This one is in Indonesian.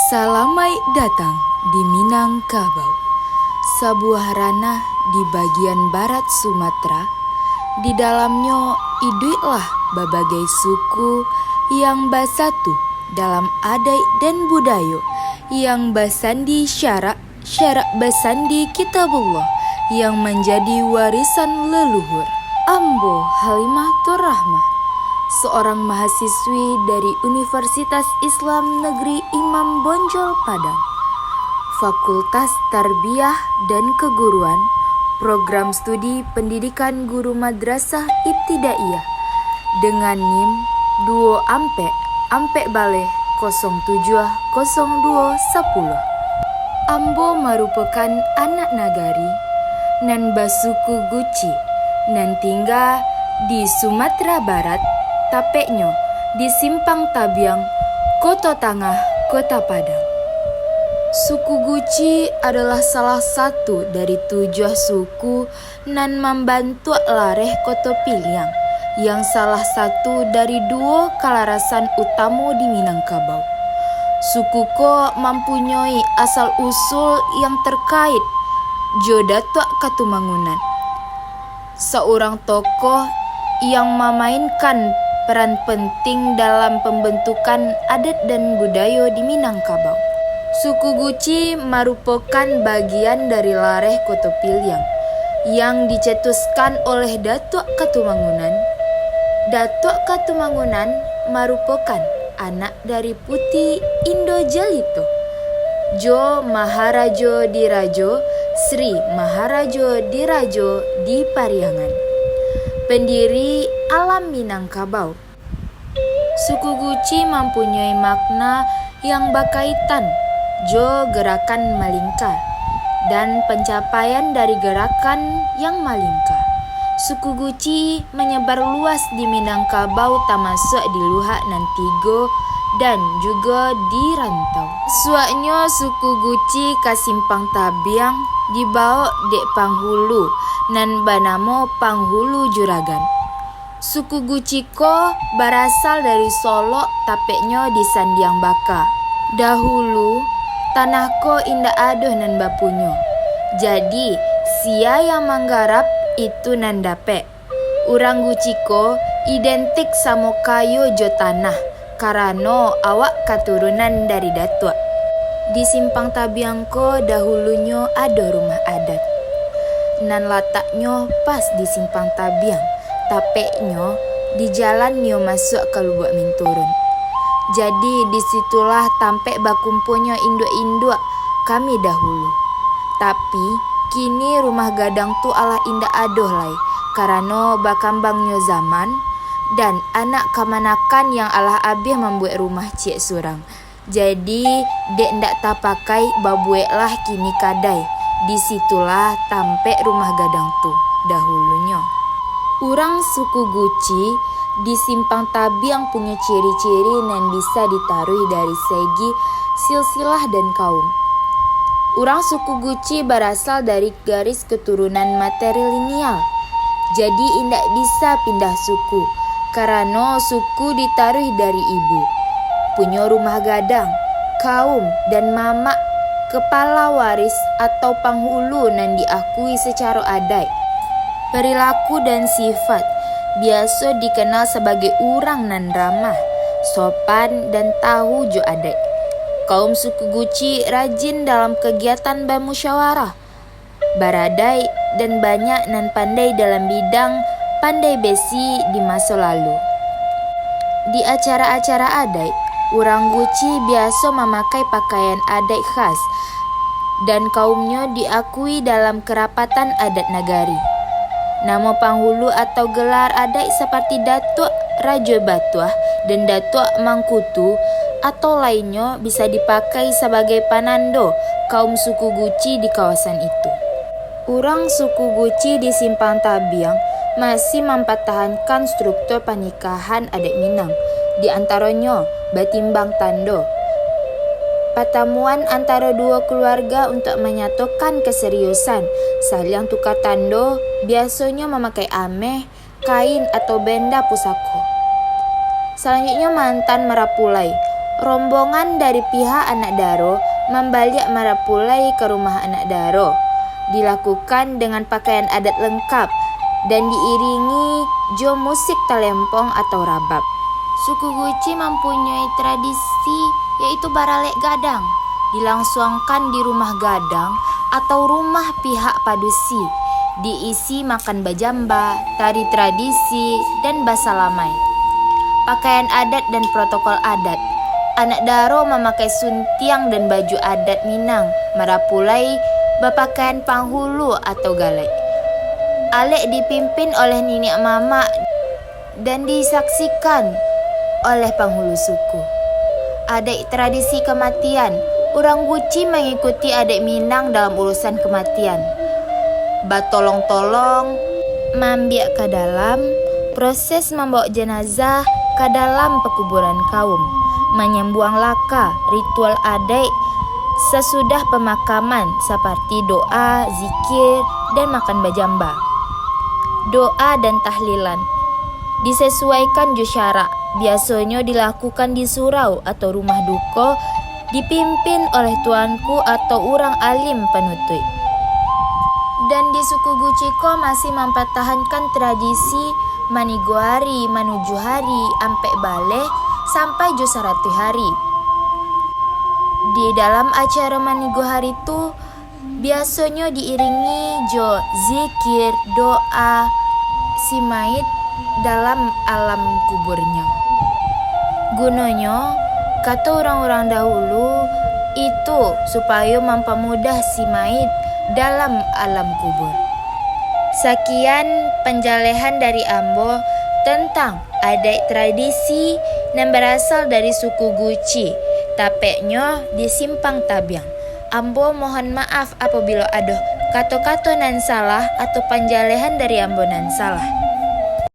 Salamai datang di Minangkabau, sebuah ranah di bagian barat Sumatera. Di dalamnya iduilah berbagai suku yang bersatu dalam adat dan budaya, yang bersandi syarak bersandi kitabullah yang menjadi warisan leluhur. Ambo Halimatur Rahmah, seorang mahasiswi dari Universitas Islam Negeri Imam Bonjol Padang, Fakultas Tarbiyah dan Keguruan, Program Studi Pendidikan Guru Madrasah Ibtidaiyah, dengan NIM 2 Ampek Baleh 070210. Ambo merupakan anak nagari nan basuku Guci, nan tinggal di Sumatera Barat, tapeknya di Simpang Tabiang, Kota Tangah, Kota Padang. Suku Guci adalah salah satu dari 7 suku nan membantu lareh Kota Piliang, yang salah satu dari 2 kalarasan utama di Minangkabau. Suku ko mempunyai asal-usul yang terkait Jodatua Katumangunan, seorang tokoh yang memainkan peran penting dalam pembentukan adat dan budaya di Minangkabau. Suku Guci merupakan bagian dari lareh Kota Piliang yang dicetuskan oleh Datuk Katumangunan. Datuk Katumangunan merupakan anak dari Putih Indo Jalito, Jo Maharajo Dirajo Sri Maharajo Dirajo di Pariangan, pendiri alam Minangkabau. Suku Guci mempunyai makna yang berkaitan jo gerakan Malingka dan pencapaian dari gerakan yang Malingka. Suku Guci menyebar luas di Minangkabau, termasuk di Luhak Nantigo dan juga di rantau. Suaknya suku Guci ke Simpang Tabiang dibawa dek Panghulu nan bernama Panghulu Juragan. Suku Guci ko berasal dari Solo, tapeknya di Sandiang Baka. Dahulu tanah ko indah adoh nan bapunyo, jadi sia yang menggarap itu nan dapek. Urang Guci ko identik sama kayu jo tanah, karena awak keturunan dari datuk. Di Simpang Tabiang ko dahulunya ada rumah adat, nan letaknya pas di Simpang Tabiang, tapeknya di jalan nyo masuk ke Lubuk Minturun. Jadi disitulah tampek bakumpunya induk-induk kami dahulu. Tapi kini rumah gadang tu alah indah adoh lai, karena bakambangnya zaman dan anak kemanakan yang alah abih membuat rumah cik surang. Jadi dek ndak tak pakai babuek lah kini kadai. Disitulah tampek rumah gadang tu dahulunya. Urang suku Guci di Simpang Tabiang punya ciri-ciri yang bisa ditaruh dari segi silsilah dan kaum. Urang suku Guci berasal dari garis keturunan matrilineal, jadi indak bisa pindah suku, karena suku ditaruh dari ibu. Punya rumah gadang, kaum dan mamak kepala waris atau panghulu nan diakui secara adat. Perilaku dan sifat biasa dikenal sebagai urang nan ramah, sopan dan tahu jo adat. Kaum suku Guci rajin dalam kegiatan bermusyawarah, baradai dan banyak nan pandai dalam bidang pandai besi di masa lalu. Di acara-acara adat, urang Guci biasa memakai pakaian adat khas dan kaumnya diakui dalam kerapatan adat nagari. Nama panghulu atau gelar adat seperti Datuk Raja Batuah dan Datuk Mangkutu atau lainnya bisa dipakai sebagai panando kaum suku Guci di kawasan itu. Urang suku Guci di Simpang Tabiang masih mempertahankan struktur pernikahan adat Minang, di antaranya batimbang tando. Pertemuan antara 2 keluarga untuk menyatukan keseriusan saling tukar tando biasanya memakai ameh, kain atau benda pusaka. Selanjutnya mantan merapulai. Rombongan dari pihak anak daro membalik marapulai ke rumah anak daro. Dilakukan dengan pakaian adat lengkap dan diiringi jo musik talempong atau rabab. Suku Guci mempunyai tradisi yaitu baralek gadang, dilangsungkan di rumah gadang atau rumah pihak padusi, diisi makan bajamba, tari tradisi, dan basalamai. Pakaian adat dan protokol adat. Anak daro memakai suntiang dan baju adat Minang, marapulai berpakaian panghulu atau galek. Alek dipimpin oleh nenek mama dan disaksikan oleh penghulu suku. Adat tradisi kematian. Orang Guci mengikuti adat Minang dalam urusan kematian. Batolong-tolong, mambiak ke dalam, proses membawa jenazah ke dalam pekuburan kaum, menyembuang laka, ritual adat sesudah pemakaman seperti doa, zikir, dan makan bajamba. Doa dan tahlilan disesuaikan jo syarak, biasanya dilakukan di surau atau rumah duka, dipimpin oleh tuanku atau orang alim penutup. Dan di suku Guciko masih mempertahankan tradisi manigo hari, manuju hari, ampek bale, sampai jo 100 hari. Di dalam acara manigo hari itu biasanya diiringi jo zikir, doa, si mayit dalam alam kuburnya. Gunanya, kata orang-orang dahulu, itu supaya mempermudah si mayit dalam alam kubur. Sekian penjelasan dari Ambo tentang adat tradisi yang berasal dari suku Guci, tapeknya di Simpang Tabiang. Ambo mohon maaf apabila ada kata-kata nan salah atau penjelasan dari Ambo nan salah.